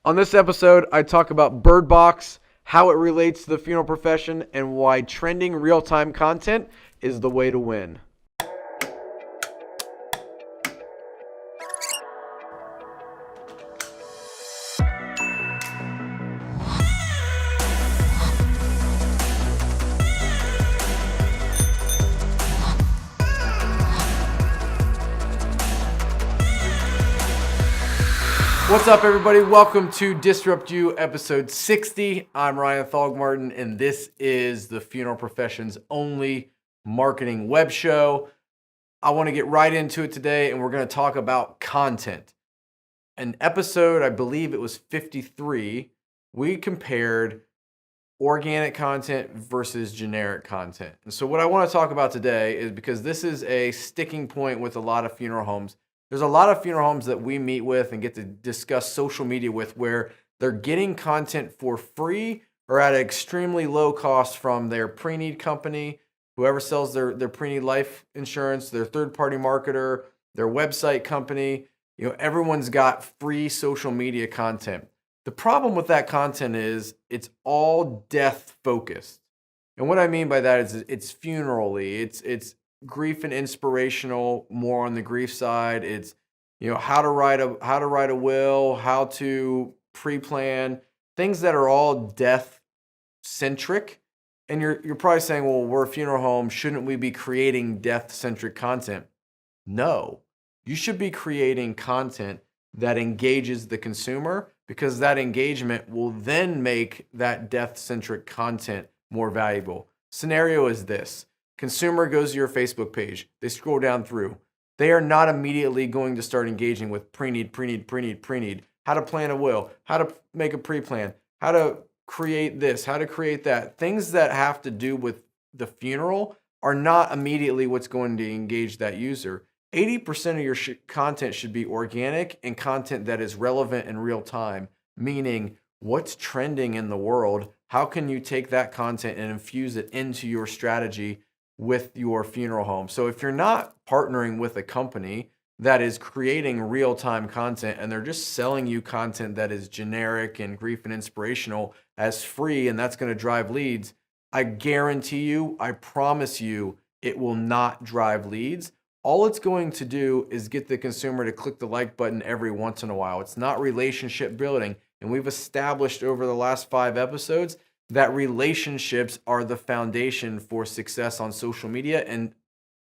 On this episode, I talk about Birdbox, how it relates to the funeral profession, and why trending real-time content is the way to win. What's up, everybody? Welcome to DISRUPTu episode 60. I'm Ryan Thogmartin, and this is the funeral profession's only marketing web show. I want to get right into it today, and we're going to talk about content. An episode, I believe it was 53, we compared organic content versus generic content. And so what I want to talk about today is because this is a sticking point with a lot of funeral homes. There's a lot of funeral homes that we meet with and get to discuss social media with where they're getting content for free or at an extremely low cost from their pre-need company, whoever sells their pre-need life insurance, their third-party marketer, their website company. You know, everyone's got free social media content. The problem with that content is it's all death focused. And what I mean by that is it's funerally, it's grief and inspirational, more on the grief side. It's, you know, how to write a will, how to pre-plan, things that are all death centric. And you're probably saying, well, we're a funeral home, shouldn't we be creating death centric content? No. You should be creating content that engages the consumer, because that engagement will then make that death centric content more valuable. Scenario is this. Consumer goes to your Facebook page. They scroll down through. They are not immediately going to start engaging with pre-need, how to plan a will, how to make a pre-plan, how to create this, how to create that. Things that have to do with the funeral are not immediately what's going to engage that user. 80% of your content should be organic and content that is relevant in real time, meaning what's trending in the world. How can you take that content and infuse it into your strategy with your funeral home? So if you're not partnering with a company that is creating real-time content and they're just selling you content that is generic and grief and inspirational as free, and that's going to drive leads, I guarantee you, I promise you, it will not drive leads. All it's going to do is get the consumer to click the like button every once in a while. It's not relationship building. And we've established over the last 5 episodes that relationships are the foundation for success on social media and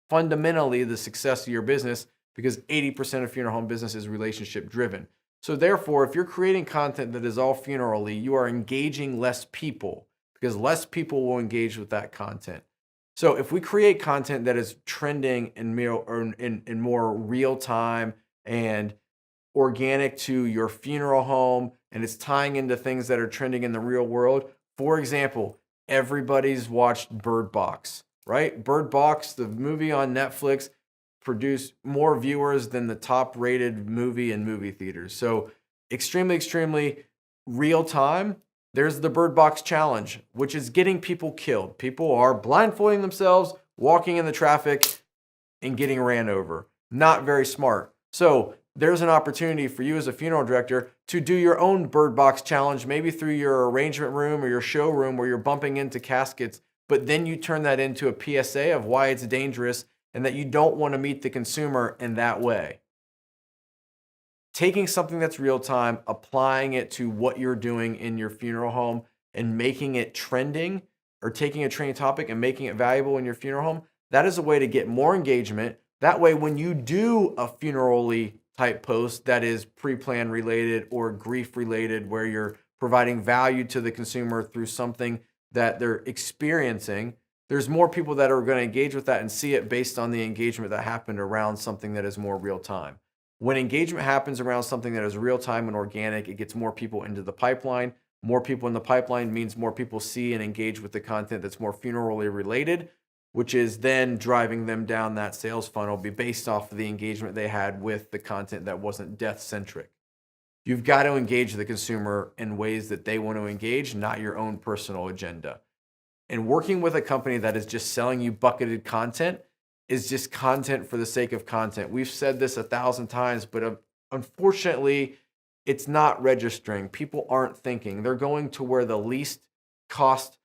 fundamentally the success of your business, because 80% of funeral home business is relationship driven. So therefore, if you're creating content that is all funerally, you are engaging less people because less people will engage with that content. So if we create content that is trending in more real time and organic to your funeral home, and it's tying into things that are trending in the real world. For example, everybody's watched Birdbox, right? Birdbox, the movie on Netflix, produced more viewers than the top rated movie in movie theaters. So extremely real time. There's the Birdbox challenge, which is getting people killed. People are blindfolding themselves, walking in the traffic, and getting ran over. Not very smart. So there's an opportunity for you as a funeral director to do your own Birdbox challenge, maybe through your arrangement room or your showroom where you're bumping into caskets, but then you turn that into a PSA of why it's dangerous and that you don't want to meet the consumer in that way. Taking something that's real time, applying it to what you're doing in your funeral home and making it trending, or taking a trending topic and making it valuable in your funeral home, that is a way to get more engagement. That way, when you do a funerally type post that is pre-plan related or grief related, where you're providing value to the consumer through something that they're experiencing, there's more people that are going to engage with that and see it based on the engagement that happened around something that is more real time. When engagement happens around something that is real time and organic, it gets more people into the pipeline. More people in the pipeline means more people see and engage with the content that's more funerally related, which is then driving them down that sales funnel based off of the engagement they had with the content that wasn't death-centric. You've got to engage the consumer in ways that they want to engage, not your own personal agenda. And working with a company that is just selling you bucketed content is just content for the sake of content. We've said this 1,000 times, but unfortunately, it's not registering. People aren't thinking. They're going to where the least cost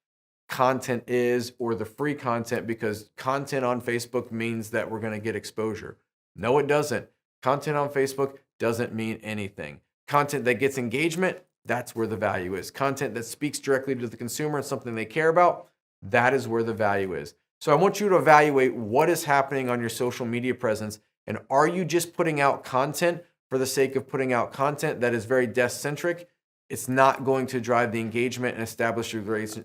content is, or the free content, because content on Facebook means that we're going to get exposure. No, it doesn't. Content on Facebook doesn't mean anything. Content that gets engagement, that's where the value is. Content that speaks directly to the consumer and something they care about, that is where the value is. So I want you to evaluate what is happening on your social media presence, and are you just putting out content for the sake of putting out content that is very desk-centric? It's not going to drive the engagement and establish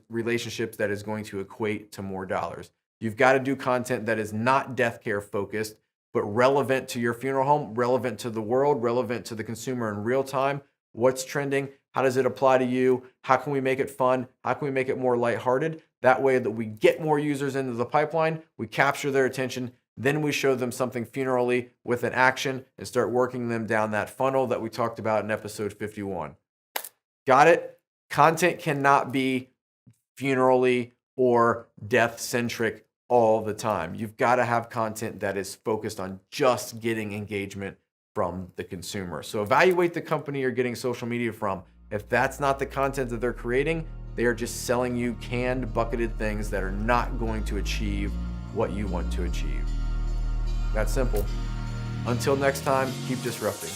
relationships that is going to equate to more dollars. You've got to do content that is not death care focused, but relevant to your funeral home, relevant to the world, relevant to the consumer in real time. What's trending? How does it apply to you? How can we make it fun? How can we make it more lighthearted? That way that we get more users into the pipeline, we capture their attention, then we show them something funerally with an action and start working them down that funnel that we talked about in episode 51. Got it? Content cannot be funerally or death-centric all the time. You've got to have content that is focused on just getting engagement from the consumer. So evaluate the company you're getting social media from. If that's not the content that they're creating, they are just selling you canned, bucketed things that are not going to achieve what you want to achieve. That's simple. Until next time, keep disrupting.